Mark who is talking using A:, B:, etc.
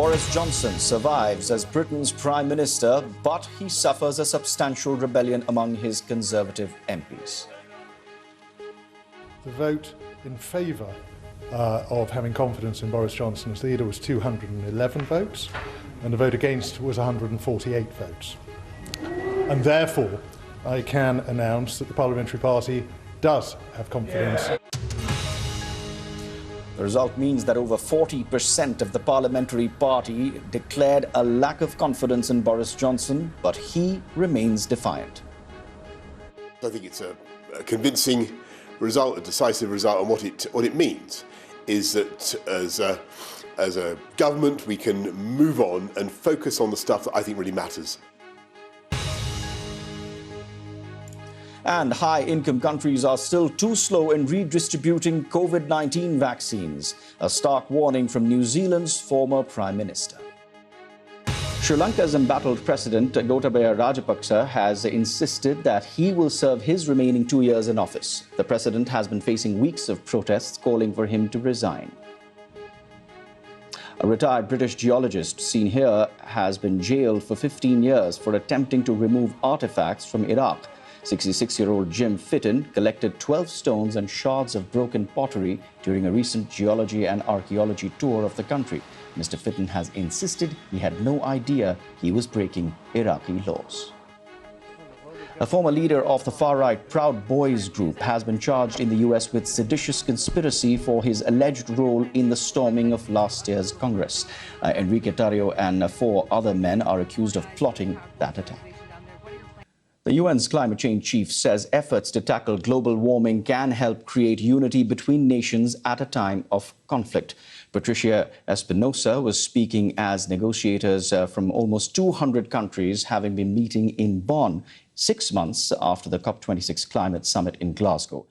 A: Boris Johnson survives as Britain's Prime Minister, but he suffers a substantial rebellion among his Conservative MPs.
B: The vote in favour of having confidence in Boris Johnson as leader was 211 votes, and the vote against was 148 votes. And therefore, I can announce that the Parliamentary Party does have confidence.
A: The result means that over 40% of the Parliamentary Party declared a lack of confidence in Boris Johnson, but he remains defiant.
C: I think it's a convincing result, a decisive result, and what it means is that as a government we can move on and focus on the stuff that I think really matters.
A: And high-income countries are still too slow in redistributing COVID-19 vaccines, a stark warning from New Zealand's former Prime Minister. Sri Lanka's embattled president, Gotabaya Rajapaksa, has insisted that he will serve his remaining 2 years in office. The president has been facing weeks of protests calling for him to resign. A retired British geologist seen here has been jailed for 15 years for attempting to remove artefacts from Iraq. 66-year-old Jim Fitton collected 12 stones and shards of broken pottery during a recent geology and archaeology tour of the country. Mr. Fitton has insisted he had no idea he was breaking Iraqi laws. A former leader of the far-right Proud Boys group has been charged in the US with seditious conspiracy for his alleged role in the storming of last year's Congress. Enrique Tarrio and 4 other men are accused of plotting that attack. The UN's climate change chief says efforts to tackle global warming can help create unity between nations at a time of conflict. Patricia Espinosa was speaking as negotiators from almost 200 countries having been meeting in Bonn 6 months after the COP26 climate summit in Glasgow.